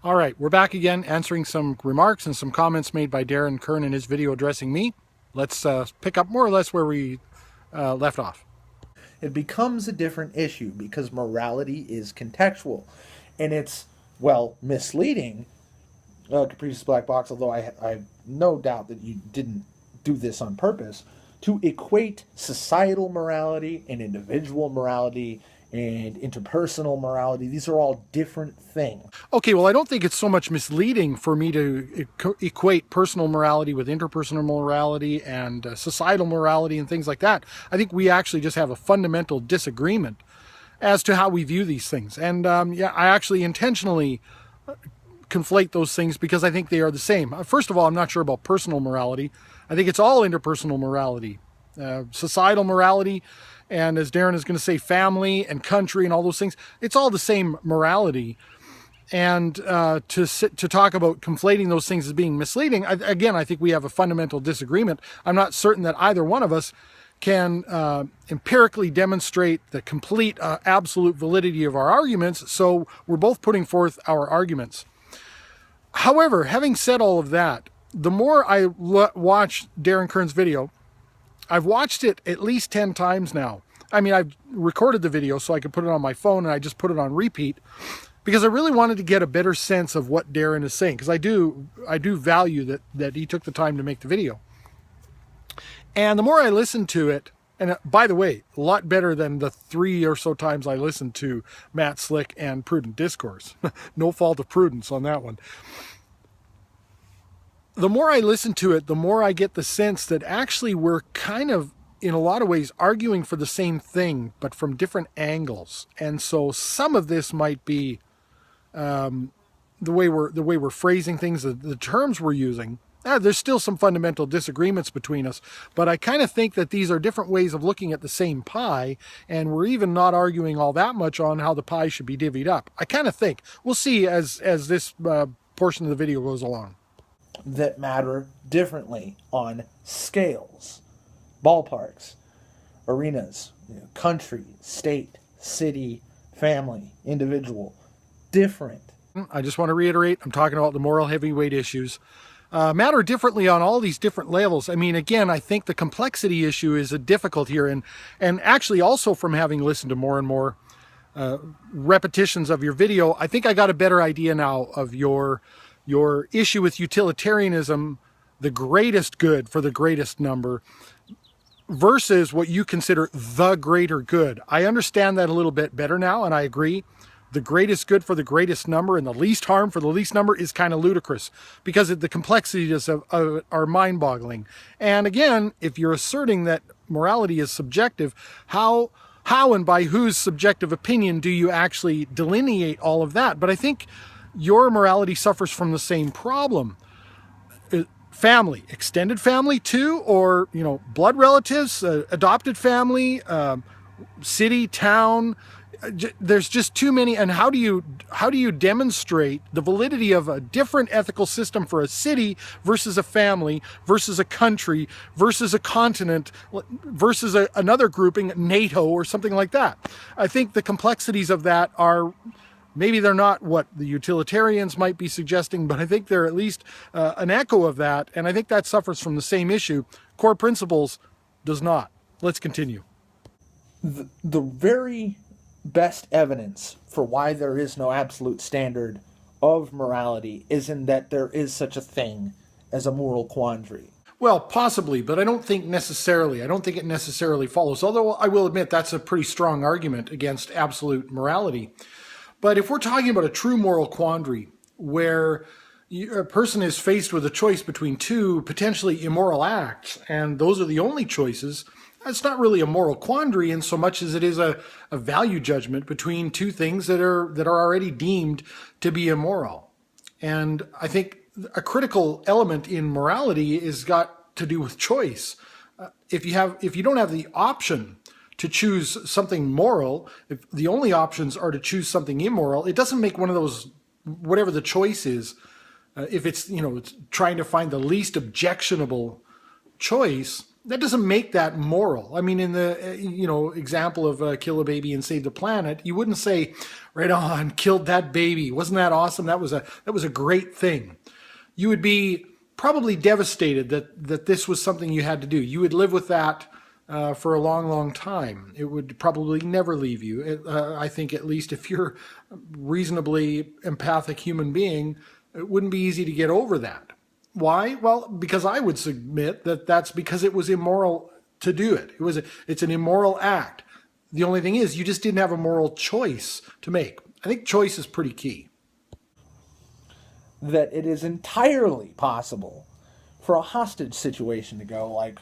All right, we're back again answering some remarks and some comments made by Darran Kern in his video addressing me. Let's pick up more or less where we left off. It becomes a different issue because morality is contextual. And it's, well, misleading, Caprice's Black Box, although I have no doubt that you didn't do this on purpose, to equate societal morality and individual morality and interpersonal morality. These are all different things. Okay, well, I don't think it's so much misleading for me to equate personal morality with interpersonal morality and societal morality and things like that. I think we actually just have a fundamental disagreement as to how we view these things. And yeah, I actually intentionally conflate those things because I think they are the same. First of all, I'm not sure about personal morality. I think it's all interpersonal morality. Societal morality, and as Darran is going to say, family and country and all those things, it's all the same morality. And to talk about conflating those things as being misleading, again, I think we have a fundamental disagreement. I'm not certain that either one of us can empirically demonstrate the complete, absolute validity of our arguments, so we're both putting forth our arguments. However, having said all of that, the more I watch Darran Kern's video, I've watched it at least 10 times now. I mean, I've recorded the video so I could put it on my phone, and I just put it on repeat because I really wanted to get a better sense of what Darran is saying, because I do value that he took the time to make the video. And the more I listen to it, and by the way, a lot better than the 3 or so times I listened to Matt Slick and Prudent Discourse. No fault of Prudence on that one. The more I listen to it, the more I get the sense that actually we're kind of, in a lot of ways, arguing for the same thing, but from different angles. And so some of this might be the way we're phrasing things, the terms we're using. There's still some fundamental disagreements between us, but I kind of think that these are different ways of looking at the same pie, and we're even not arguing all that much on how the pie should be divvied up. I kind of think. We'll see as this portion of the video goes along. That matter differently on scales, ballparks, arenas, country, state, city, family, individual, different. I just want to reiterate, I'm talking about the moral heavyweight issues. Matter differently on all these different levels. I mean, again, I think the complexity issue is difficult here, and actually also from having listened to more and more repetitions of your video, I think I got a better idea now of your issue with utilitarianism, the greatest good for the greatest number, versus what you consider the greater good. I understand that a little bit better now, and I agree. The greatest good for the greatest number and the least harm for the least number is kind of ludicrous because the complexities are mind-boggling. And again, if you're asserting that morality is subjective, how and by whose subjective opinion do you actually delineate all of that? But I think your morality suffers from the same problem. Family, extended family too, or blood relatives, adopted family, city, town. There's just too many. And how do you demonstrate the validity of a different ethical system for a city versus a family versus a country versus a continent versus another grouping, NATO or something like that? I think the complexities of that are, maybe they're not what the utilitarians might be suggesting, but I think they're at least an echo of that. And I think that suffers from the same issue. Core principles does not. Let's continue. The very best evidence for why there is no absolute standard of morality is in that there is such a thing as a moral quandary. Well, possibly, but I don't think necessarily. I don't think it necessarily follows, although I will admit that's a pretty strong argument against absolute morality. But if we're talking about a true moral quandary where a person is faced with a choice between two potentially immoral acts, and those are the only choices, it's not really a moral quandary in so much as it is a value judgment between two things that are already deemed to be immoral. And I think a critical element in morality is got to do with choice. If you don't have the option to choose something moral, if the only options are to choose something immoral, it doesn't make one of those, whatever the choice is, if it's, it's trying to find the least objectionable choice, that doesn't make that moral. I mean, in the example of kill a baby and save the planet, you wouldn't say, right on, killed that baby. Wasn't that awesome? That was a great thing. You would be probably devastated that this was something you had to do. You would live with that for a long, long time. It would probably never leave you. I think at least if you're a reasonably empathic human being, it wouldn't be easy to get over that. Why? Well, because I would submit that that's because it was immoral to do it. It's an immoral act. The only thing is you just didn't have a moral choice to make. I think choice is pretty key. That it is entirely possible for a hostage situation to go like,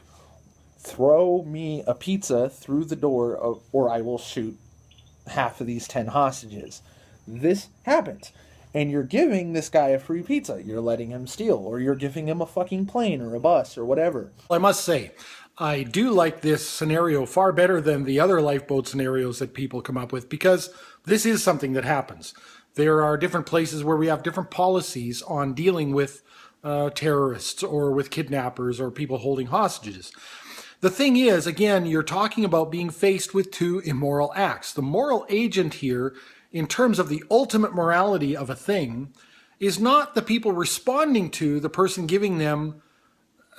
throw me a pizza through the door or I will shoot half of these 10 hostages. This happens. And you're giving this guy a free pizza. You're letting him steal, or you're giving him a fucking plane or a bus or whatever. I must say, I do like this scenario far better than the other lifeboat scenarios that people come up with, because this is something that happens. There are different places where we have different policies on dealing with terrorists or with kidnappers or people holding hostages. The thing is, again, you're talking about being faced with two immoral acts. The moral agent here, in terms of the ultimate morality of a thing, is not the people responding to the person giving them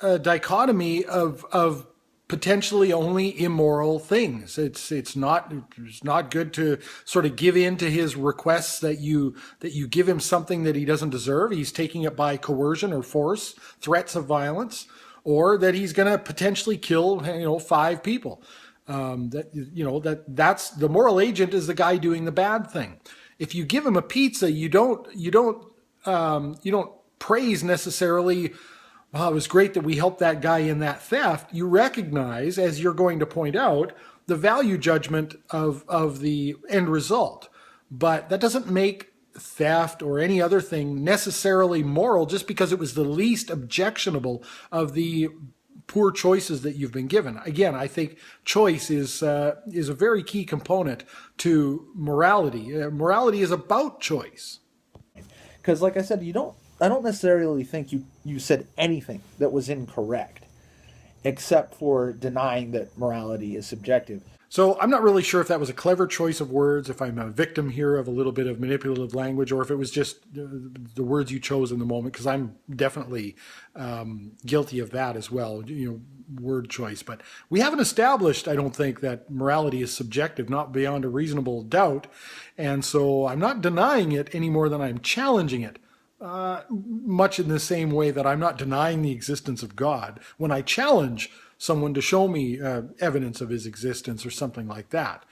a dichotomy of potentially only immoral things. It's not good to sort of give in to his requests that you give him something that he doesn't deserve. He's taking it by coercion or force, threats of violence, or that he's going to potentially kill 5 people. That's the moral agent is the guy doing the bad thing. If you give him a pizza, you don't praise necessarily, wow, it was great that we helped that guy in that theft. You recognize, as you're going to point out, the value judgment of the end result. But that doesn't make theft or any other thing necessarily moral just because it was the least objectionable of the poor choices that you've been given. Again, I think choice is a very key component to morality. Morality is about choice. Because, like I said, I don't necessarily think you said anything that was incorrect, except for denying that morality is subjective. So I'm not really sure if that was a clever choice of words, if I'm a victim here of a little bit of manipulative language, or if it was just the words you chose in the moment, because I'm definitely guilty of that as well, word choice. But we haven't established, I don't think, that morality is subjective, not beyond a reasonable doubt. And so I'm not denying it any more than I'm challenging it. Much in the same way that I'm not denying the existence of God when I challenge someone to show me evidence of his existence or something like that.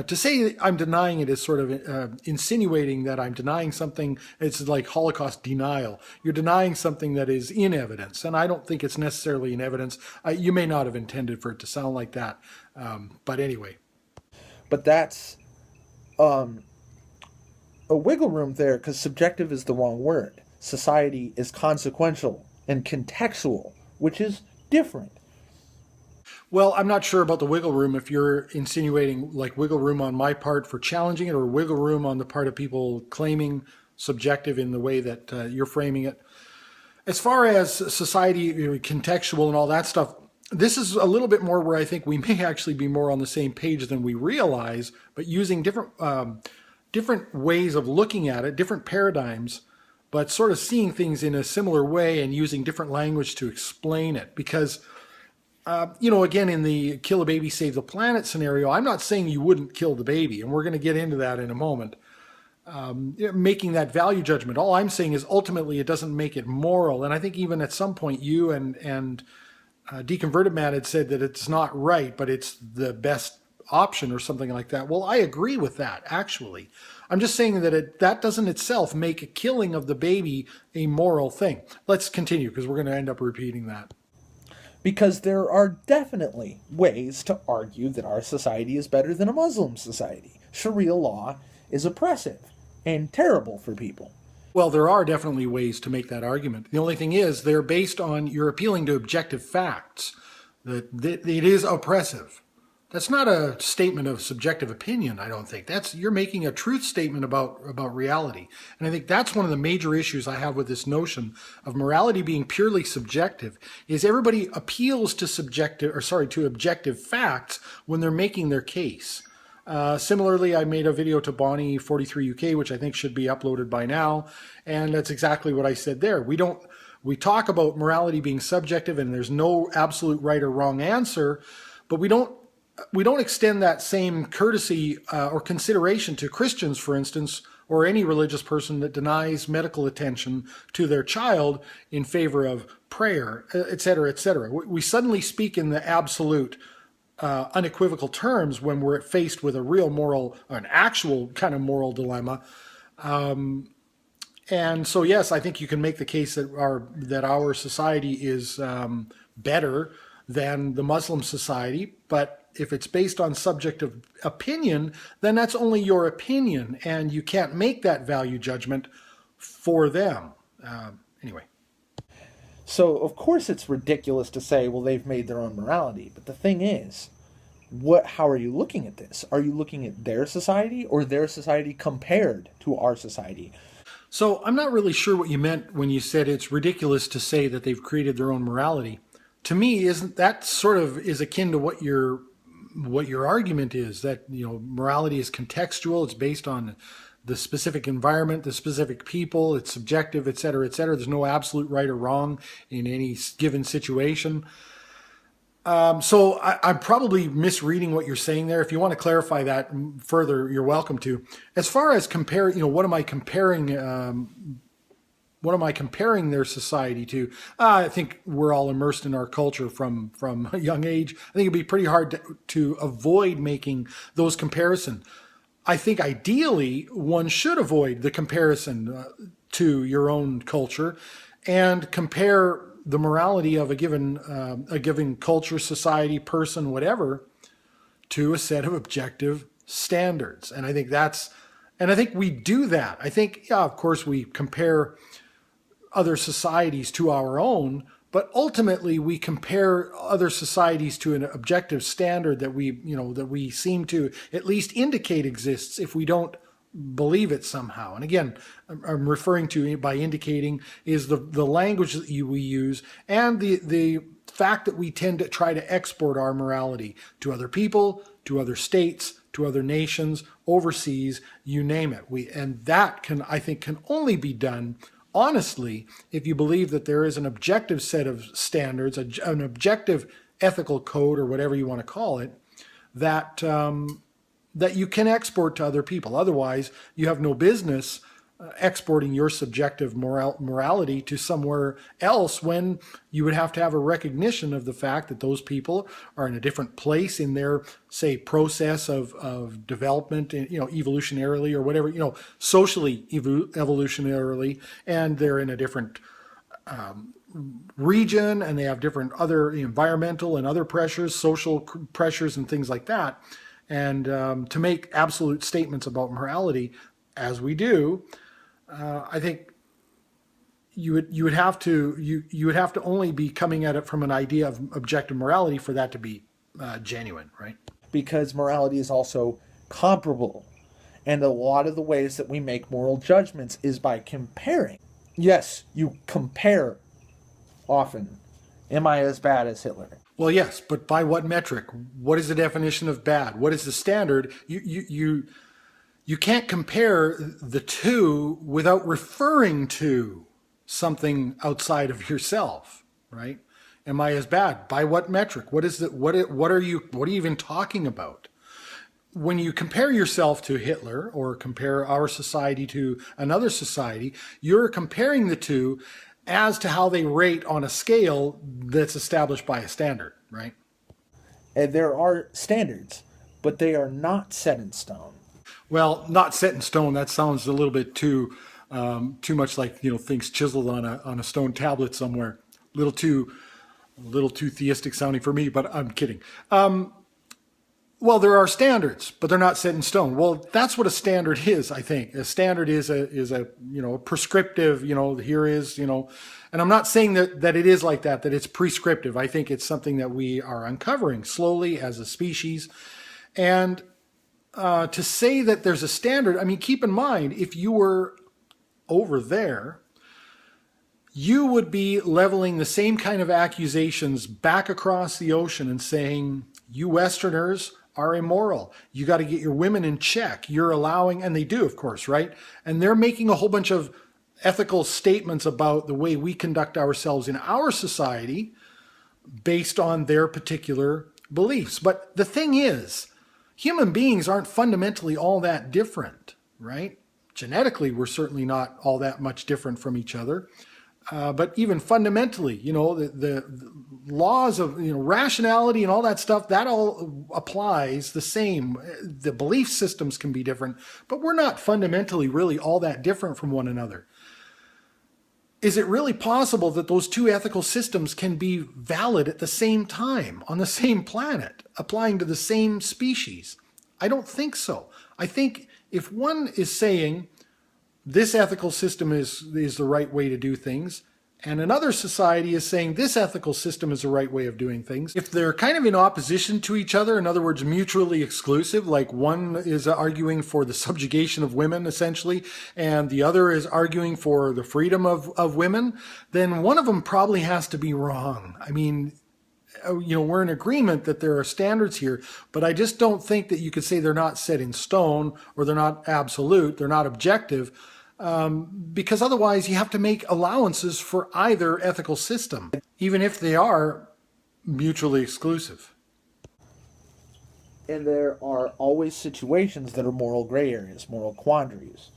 To say that I'm denying it is sort of insinuating that I'm denying something. It's like Holocaust denial. You're denying something that is in evidence, and I don't think it's necessarily in evidence. You may not have intended for it to sound like that, but anyway. But that's a wiggle room there, because subjective is the wrong word. Society is consequential and contextual, which is different. Well, I'm not sure about the wiggle room if you're insinuating like wiggle room on my part for challenging it, or wiggle room on the part of people claiming subjective in the way that you're framing it. As far as society, contextual and all that stuff, this is a little bit more where I think we may actually be more on the same page than we realize, but using different ways of looking at it, different paradigms, but sort of seeing things in a similar way and using different language to explain it. Because again, in the kill a baby, save the planet scenario, I'm not saying you wouldn't kill the baby, and we're going to get into that in a moment, making that value judgment. All I'm saying is ultimately it doesn't make it moral. And I think even at some point you and Deconverted Man had said that it's not right, but it's the best option or something like that. Well, I agree with that, actually. I'm just saying that that doesn't itself make a killing of the baby a moral thing. Let's continue, because we're going to end up repeating that. Because there are definitely ways to argue that our society is better than a Muslim society. Sharia law is oppressive and terrible for people. Well, there are definitely ways to make that argument. The only thing is they're based on, you're appealing to objective facts, that it is oppressive. That's not a statement of subjective opinion, I don't think. You're making a truth statement about reality. And I think that's one of the major issues I have with this notion of morality being purely subjective, is everybody appeals to to objective facts when they're making their case. Similarly, I made a video to Bonnie 43 UK, which I think should be uploaded by now. And that's exactly what I said there. We talk about morality being subjective and there's no absolute right or wrong answer, but we don't extend that same courtesy or consideration to Christians, for instance, or any religious person that denies medical attention to their child in favor of prayer, et cetera, et cetera. We suddenly speak in the absolute, unequivocal terms when we're faced with a real moral, or an actual kind of moral dilemma. And so, yes, I think you can make the case that our society is better than the Muslim society, but if it's based on subjective opinion, then that's only your opinion, and you can't make that value judgment for them. Anyway. So, of course, it's ridiculous to say, well, they've made their own morality. But the thing is, how are you looking at this? Are you looking at their society or their society compared to our society? So I'm not really sure what you meant when you said it's ridiculous to say that they've created their own morality. To me, isn't that sort of is akin to what your argument is, that, you know, morality is contextual, it's based on the specific environment, the specific people, it's subjective, et cetera, et cetera. There's no absolute right or wrong in any given situation. So I'm probably misreading what you're saying there. If you want to clarify that further, you're welcome to. As far as what am I comparing? What am I comparing their society to? I think we're all immersed in our culture from a young age. I think it'd be pretty hard to avoid making those comparisons. I think ideally one should avoid the comparison to your own culture and compare the morality of a given culture, society, person, whatever, to a set of objective standards. And I think we do that. I think, yeah, of course, we compare other societies to our own, but ultimately we compare other societies to an objective standard that we seem to at least indicate exists if we don't believe it somehow. And again, I'm referring to, by indicating, is the language that we use and the fact that we tend to try to export our morality to other people, to other states, to other nations, overseas, you name it. And that I think can only be done honestly if you believe that there is an objective set of standards, an objective ethical code, or whatever you want to call it, that you can export to other people. Otherwise, you have no business exporting your subjective morality to somewhere else, when you would have to have a recognition of the fact that those people are in a different place in their, say, process of development, evolutionarily or whatever, socially evolutionarily, and they're in a different region, and they have different other environmental and other pressures, social pressures and things like that. And to make absolute statements about morality, as we do, I think you would have to only be coming at it from an idea of objective morality for that to be genuine, right? Because morality is also comparable, and a lot of the ways that we make moral judgments is by comparing. Yes, you compare often. Am I as bad as Hitler? Well, yes, but by what metric? What is the definition of bad? What is the standard? You can't compare the two without referring to something outside of yourself, right? Am I as bad? By what metric? What are you even talking about? When you compare yourself to Hitler or compare our society to another society, you're comparing the two as to how they rate on a scale that's established by a standard, right? And there are standards, but they are not set in stone. Well, not set in stone. That sounds a little bit too much like things chiseled on a stone tablet somewhere. A little too theistic sounding for me, but I'm kidding. Well, there are standards, but they're not set in stone. Well, that's what a standard is, I think. A standard is a prescriptive, here is, and I'm not saying that it is like that it's prescriptive. I think it's something that we are uncovering slowly as a species. And to say that there's a standard, I mean, keep in mind, if you were over there, you would be leveling the same kind of accusations back across the ocean and saying, you Westerners are immoral. You got to get your women in check. You're allowing, and they do, of course, right? And they're making a whole bunch of ethical statements about the way we conduct ourselves in our society based on their particular beliefs. But the thing is, human beings aren't fundamentally all that different, right? Genetically, we're certainly not all that much different from each other. But even fundamentally, the laws of rationality and all that stuff, that all applies the same. The belief systems can be different, but we're not fundamentally really all that different from one another. Is it really possible that those two ethical systems can be valid at the same time, on the same planet, applying to the same species? I don't think so. I think if one is saying this ethical system is the right way to do things, and another society is saying this ethical system is the right way of doing things, if they're kind of in opposition to each other, in other words, mutually exclusive, like one is arguing for the subjugation of women, essentially, and the other is arguing for the freedom of women, then one of them probably has to be wrong. I mean, we're in agreement that there are standards here, but I just don't think that you could say they're not set in stone or they're not absolute, they're not objective. Because otherwise you have to make allowances for either ethical system, even if they are mutually exclusive. And there are always situations that are moral gray areas, moral quandaries.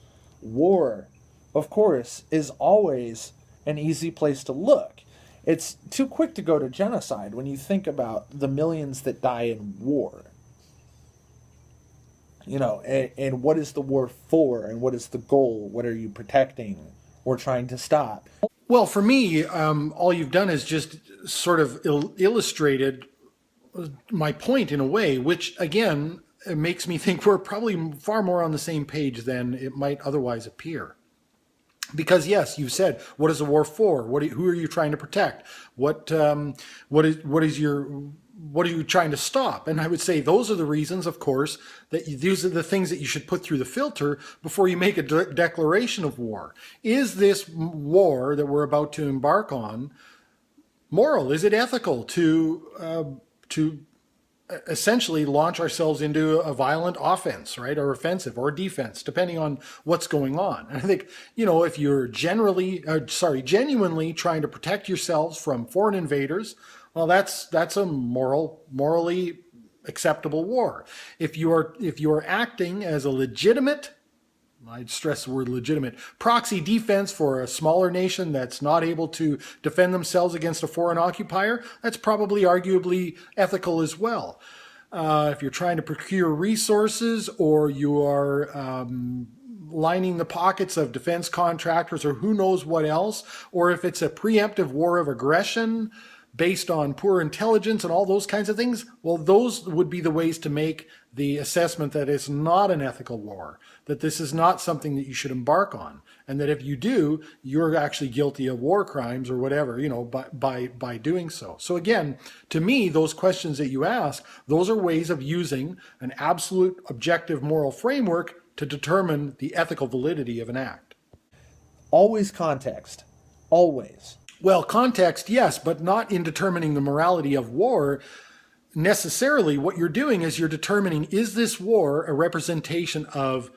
War, of course, is always an easy place to look. It's too quick to go to genocide when you think about the millions that die in war. And what is the war for, and what is the goal? What are you protecting or trying to stop? Well, for me, all you've done is just sort of illustrated my point in a way, which, again, it makes me think we're probably far more on the same page than it might otherwise appear. Because, yes, you said, what is a war for? Who are you trying to protect? What are you trying to stop? And I would say those are the reasons, of course, that these are the things that you should put through the filter before you make a declaration of war. Is this war that we're about to embark on moral? Is it ethical to essentially launch ourselves into a violent offense, right, or offensive or defense, depending on what's going on? And I think, if you're genuinely trying to protect yourselves from foreign invaders, well, that's a morally acceptable war. If you are acting as a legitimate, I'd stress the word legitimate, proxy defense for a smaller nation that's not able to defend themselves against a foreign occupier, that's probably arguably ethical as well. If you're trying to procure resources, or you are lining the pockets of defense contractors or who knows what else, or if it's a preemptive war of aggression based on poor intelligence and all those kinds of things, well, those would be the ways to make the assessment that it's not an ethical war, that this is not something that you should embark on, and that if you do, you're actually guilty of war crimes or whatever, by doing so. So again, to me, those questions that you ask, those are ways of using an absolute objective moral framework to determine the ethical validity of an act. Always context. Always. Well, context, yes, but not in determining the morality of war. Necessarily, what you're doing is you're determining, is this war a representation of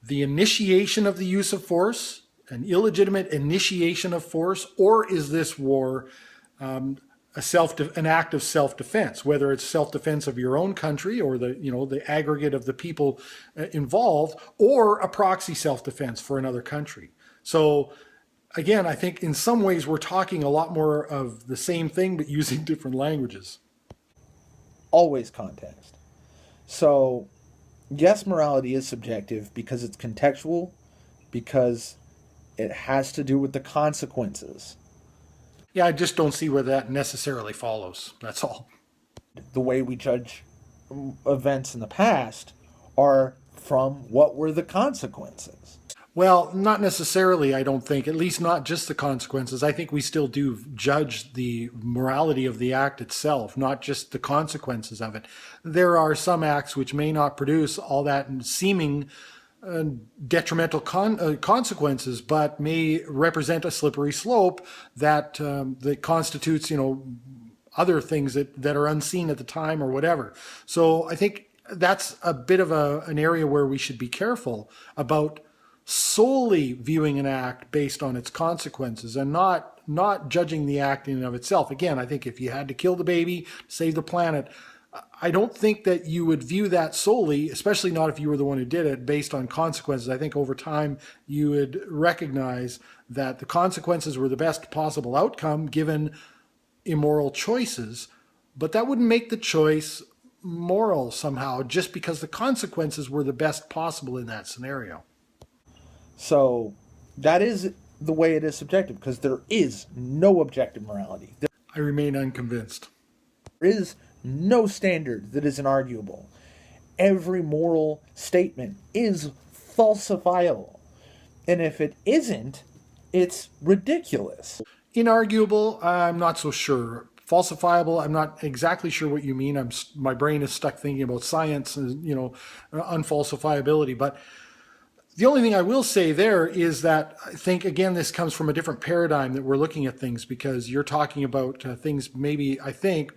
the initiation of the use of force, an illegitimate initiation of force, or is this war an act of self-defense, whether it's self-defense of your own country or the aggregate of the people involved, or a proxy self-defense for another country. So again, I think in some ways we're talking a lot more of the same thing, but using different languages. Always context. So, yes, morality is subjective because it's contextual, because it has to do with the consequences. Yeah, I just don't see where that necessarily follows. That's all. The way we judge events in the past are from what were the consequences. Well, not necessarily, I don't think, at least not just the consequences. I think we still do judge the morality of the act itself, not just the consequences of it. There are some acts which may not produce all that seeming detrimental consequences, but may represent a slippery slope that constitutes, other things that are unseen at the time or whatever. So I think that's a bit of an area where we should be careful about solely viewing an act based on its consequences and not judging the act in and of itself. Again, I think if you had to kill the baby, save the planet, I don't think that you would view that solely, especially not if you were the one who did it, based on consequences. I think over time you would recognize that the consequences were the best possible outcome given immoral choices, but that wouldn't make the choice moral somehow just because the consequences were the best possible in that scenario. So that is the way it is subjective, because there is no objective morality. I remain unconvinced. There is no standard that is inarguable. Every moral statement is falsifiable. And if it isn't, it's ridiculous. Inarguable, I'm not so sure. Falsifiable, I'm not exactly sure what you mean. My brain is stuck thinking about science and, unfalsifiability. But the only thing I will say there is that I think, again, this comes from a different paradigm that we're looking at things, because you're talking about things maybe, I think,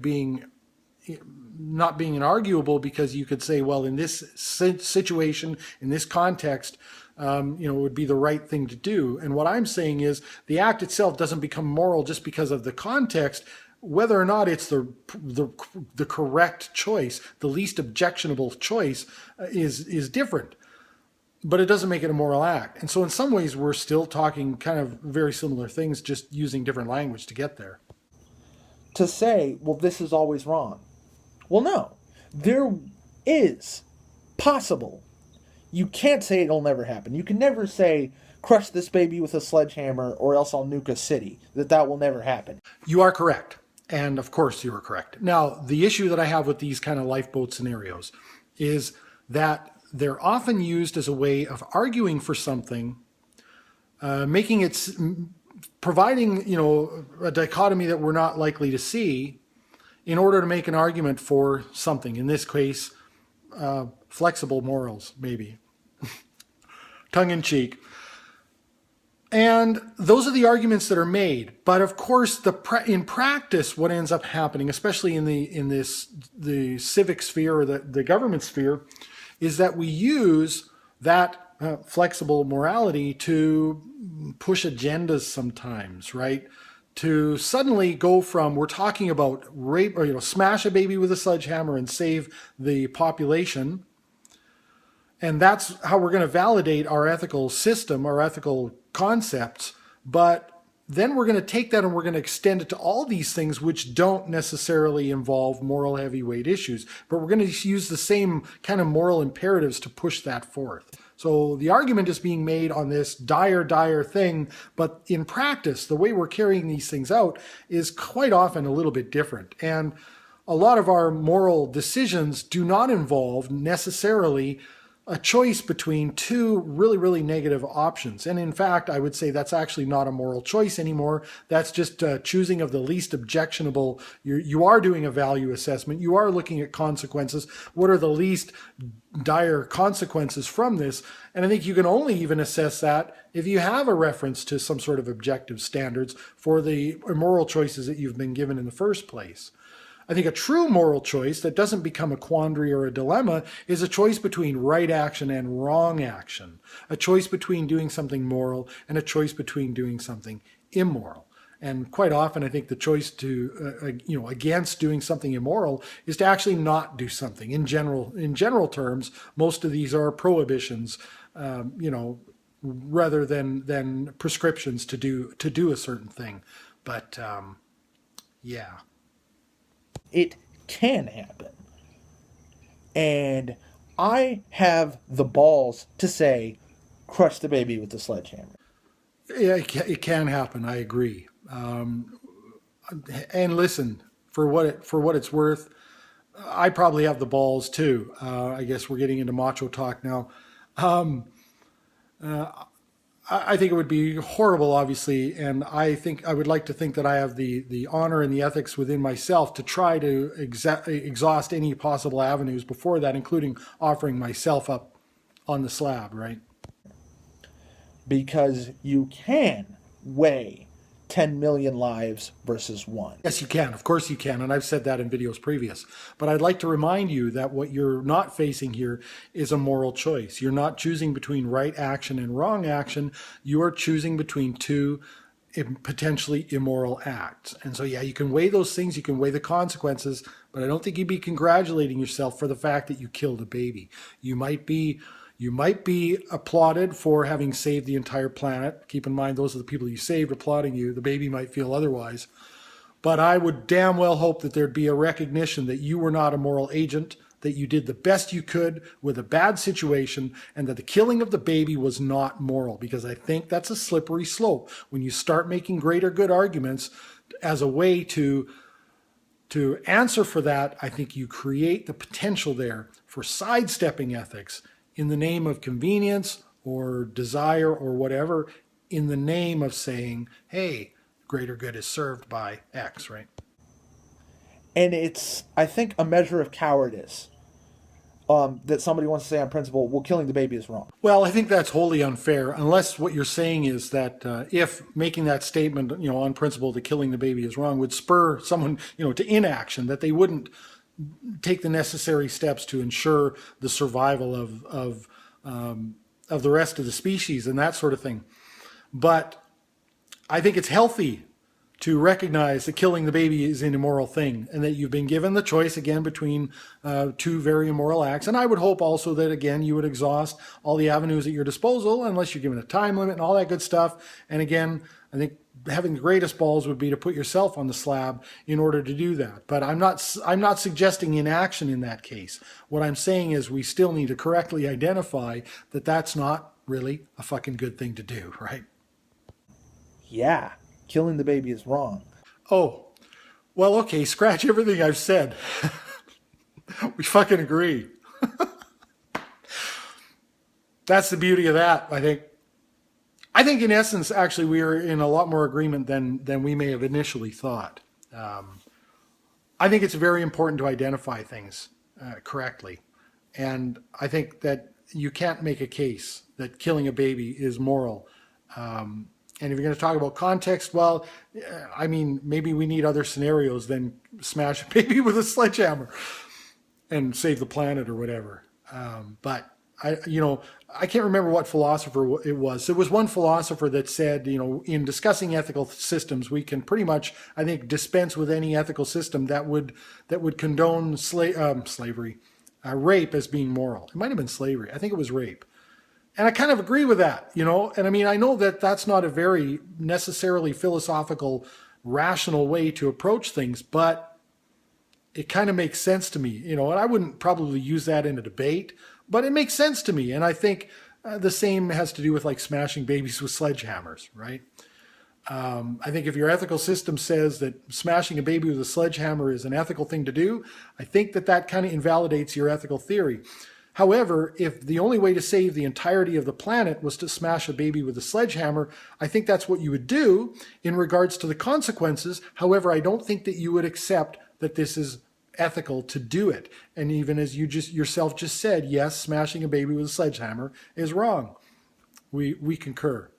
not being inarguable, because you could say, well, in this situation, in this context, it would be the right thing to do. And what I'm saying is the act itself doesn't become moral just because of the context. Whether or not it's the correct choice, the least objectionable choice, is different. But it doesn't make it a moral act. And so in some ways, we're still talking kind of very similar things, just using different language to get there. To say, well, this is always wrong. Well, no. There is possible. You can't say it'll never happen. You can never say, crush this baby with a sledgehammer or else I'll nuke a city. That will never happen. You are correct. And of course you are correct. Now, the issue that I have with these kind of lifeboat scenarios is that they're often used as a way of arguing for something, providing, a dichotomy that we're not likely to see in order to make an argument for something. In this case, flexible morals, maybe. Tongue in cheek. And those are the arguments that are made. But of course, in practice, what ends up happening, especially in the civic sphere or the government sphere, is that we use that flexible morality to push agendas sometimes, right? To suddenly go from, we're talking about rape, or smash a baby with a sledgehammer and save the population, and that's how we're going to validate our ethical system, our ethical concepts. But then we're going to take that and we're going to extend it to all these things which don't necessarily involve moral heavyweight issues. But we're going to use the same kind of moral imperatives to push that forth. So the argument is being made on this dire thing, but in practice, the way we're carrying these things out is quite often a little bit different. And a lot of our moral decisions do not involve necessarily a choice between two really negative options. And in fact, I would say that's actually not a moral choice anymore. That's just choosing of the least objectionable. You are doing a value assessment. You are looking at consequences. What are the least dire consequences from this? And I think you can only even assess that if you have a reference to some sort of objective standards for the moral choices that you've been given in the first place. I think a true moral choice that doesn't become a quandary or a dilemma is a choice between right action and wrong action, a choice between doing something moral and a choice between doing something immoral. And quite often, I think the choice to, against doing something immoral is to actually not do something. In general terms, most of these are prohibitions, rather than prescriptions to do a certain thing. But yeah. It can happen. And I have the balls to say, crush the baby with the sledgehammer. Yeah, it can happen. I agree. And listen, for what it's worth, I probably have the balls too. I guess we're getting into macho talk now. I think it would be horrible, obviously, and I think I would like to think that I have the honor and the ethics within myself to try to exhaust any possible avenues before that, including offering myself up on the slab, right? Because you can weigh 10 million lives versus one. Yes, you can. Of course you can. And I've said that in videos previous. But I'd like to remind you that what you're not facing here is a moral choice. You're not choosing between right action and wrong action. You are choosing between two potentially immoral acts. And so, yeah, you can weigh those things. You can weigh the consequences. But I don't think you'd be congratulating yourself for the fact that you killed a baby. You might be applauded for having saved the entire planet. Keep in mind, those are the people you saved applauding you. The baby might feel otherwise. But I would damn well hope that there'd be a recognition that you were not a moral agent, that you did the best you could with a bad situation, and that the killing of the baby was not moral, because I think that's a slippery slope. When you start making greater good arguments as a way to answer for that, I think you create the potential there for sidestepping ethics in the name of convenience or desire or whatever, in the name of saying, hey, greater good is served by X, right? And it's, I think, a measure of cowardice that somebody wants to say on principle, well, killing the baby is wrong. Well, I think that's wholly unfair, unless what you're saying is that if making that statement, on principle that killing the baby is wrong would spur someone, to inaction, that they wouldn't take the necessary steps to ensure the survival of the rest of the species and that sort of thing. But I think it's healthy to recognize that killing the baby is an immoral thing, and that you've been given the choice again between two very immoral acts. And I would hope also that, again, you would exhaust all the avenues at your disposal, unless you're given a time limit and all that good stuff. And again, I think having the greatest balls would be to put yourself on the slab in order to do that. But I'm not suggesting inaction in that case. What I'm saying is we still need to correctly identify that that's not really a fucking good thing to do, right? Yeah, killing the baby is wrong. Oh, well, okay, scratch everything I've said. We fucking agree. That's the beauty of that, I think. I think in essence, actually, we are in a lot more agreement than we may have initially thought. I think it's very important to identify things correctly. And I think that you can't make a case that killing a baby is moral. And if you're going to talk about context, well, I mean, maybe we need other scenarios than smash a baby with a sledgehammer and save the planet or whatever. But I can't remember what philosopher it was. There was one philosopher that said, in discussing ethical systems, we can pretty much, I think, dispense with any ethical system that would condone slavery, rape as being moral. It might have been slavery. I think it was rape. And I kind of agree with that, And I mean, I know that that's not a very necessarily philosophical, rational way to approach things, but it kind of makes sense to me, and I wouldn't probably use that in a debate, but it makes sense to me. And I think the same has to do with like smashing babies with sledgehammers, right? I think if your ethical system says that smashing a baby with a sledgehammer is an ethical thing to do, I think that kind of invalidates your ethical theory. However, if the only way to save the entirety of the planet was to smash a baby with a sledgehammer, I think that's what you would do in regards to the consequences. However, I don't think that you would accept that this is ethical to do it. And even as you yourself just said, yes, smashing a baby with a sledgehammer is wrong. We concur.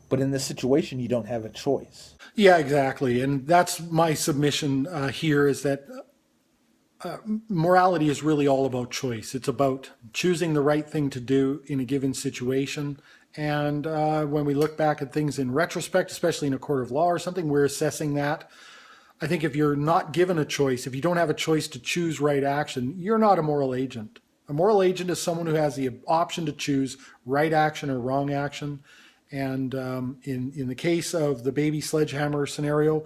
But in this situation, you don't have a choice. Yeah, exactly. And that's my submission here, is that morality is really all about choice. It's about choosing the right thing to do in a given situation. And when we look back at things in retrospect, especially in a court of law or something, we're assessing that. I think if you're not given a choice, if you don't have a choice to choose right action, you're not a moral agent. A moral agent is someone who has the option to choose right action or wrong action. And in the case of the baby sledgehammer scenario,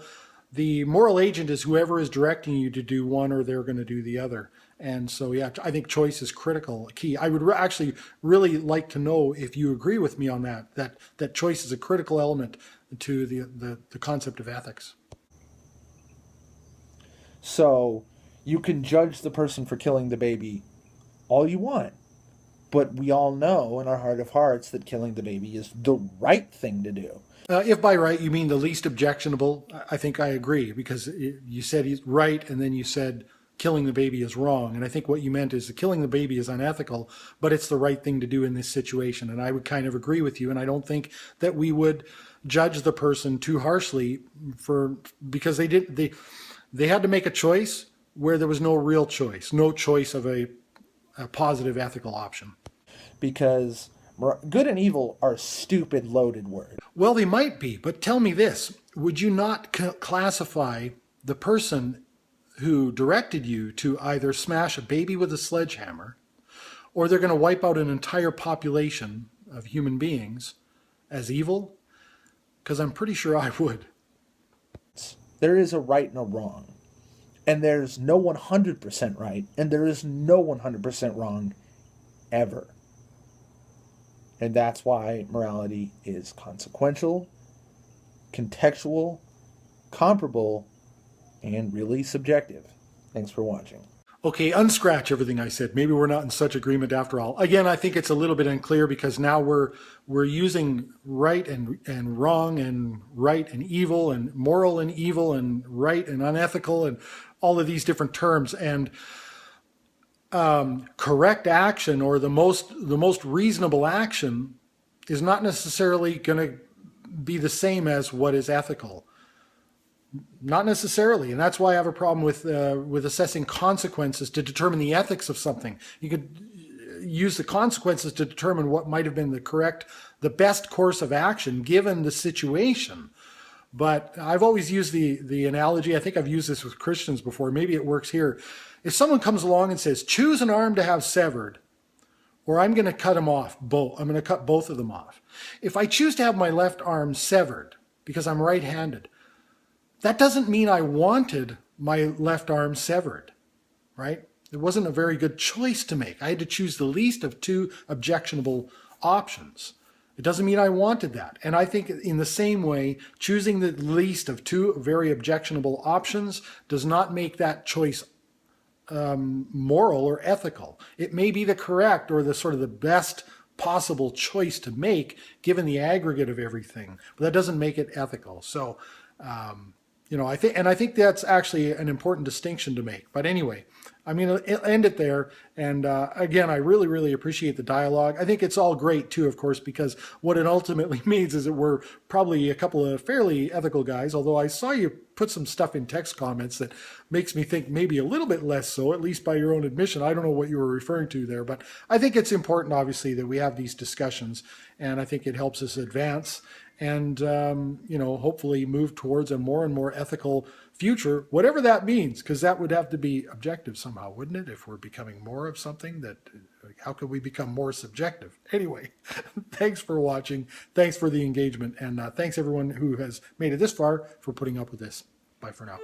the moral agent is whoever is directing you to do one, or they're going to do the other. And so, yeah, I think choice is critical, key. I would actually really like to know if you agree with me on that choice is a critical element to the concept of ethics. So You can judge the person for killing the baby all you want, but we all know in our heart of hearts that killing the baby is the right thing to do. If by right you mean the least objectionable, I think I agree, because you said he's right and then you said killing the baby is wrong. And I think what you meant is that killing the baby is unethical, but it's the right thing to do in this situation. And I would kind of agree with you. And I don't think that we would judge the person too harshly because they had to make a choice where there was no real choice, no choice of a positive ethical option. Because good and evil are stupid loaded words. Well, they might be, but tell me this. Would you not classify the person who directed you to either smash a baby with a sledgehammer, or they're going to wipe out an entire population of human beings, as evil? Because I'm pretty sure I would. There is a right and a wrong. And there's no 100% right, and there is no 100% wrong ever. And that's why morality is consequential, contextual, comparable, and really subjective. Thanks for watching. Okay, unscratch everything I said. Maybe we're not in such agreement after all. Again, I think it's a little bit unclear because now we're using right and wrong and right and evil and moral and evil and right and unethical and all of these different terms. And correct action, or the most reasonable action, is not necessarily going to be the same as what is ethical. Not necessarily, and that's why I have a problem with assessing consequences to determine the ethics of something. You could use the consequences to determine what might have been the best course of action given the situation. But I've always used the analogy, I think I've used this with Christians before, maybe it works here. If someone comes along and says, choose an arm to have severed, or I'm going to cut them off, I'm going to cut both of them off. If I choose to have my left arm severed because I'm right-handed, that doesn't mean I wanted my left arm severed, right? It wasn't a very good choice to make. I had to choose the least of two objectionable options. It doesn't mean I wanted that. And I think in the same way, choosing the least of two very objectionable options does not make that choice moral or ethical. It may be the correct or the sort of the best possible choice to make given the aggregate of everything, but that doesn't make it ethical. So, I think that's actually an important distinction to make. But anyway, I'm going to end it there. And again, I really, really appreciate the dialogue. I think it's all great too, of course, because what it ultimately means is that we're probably a couple of fairly ethical guys, although I saw you put some stuff in text comments that makes me think maybe a little bit less so, at least by your own admission. I don't know what you were referring to there, but I think it's important, obviously, that we have these discussions, and I think it helps us advance and, hopefully move towards a more and more ethical future, whatever that means, because that would have to be objective somehow, wouldn't it? If we're becoming more of something, how could we become more subjective? Anyway, thanks for watching. Thanks for the engagement. And thanks everyone who has made it this far for putting up with this. Bye for now.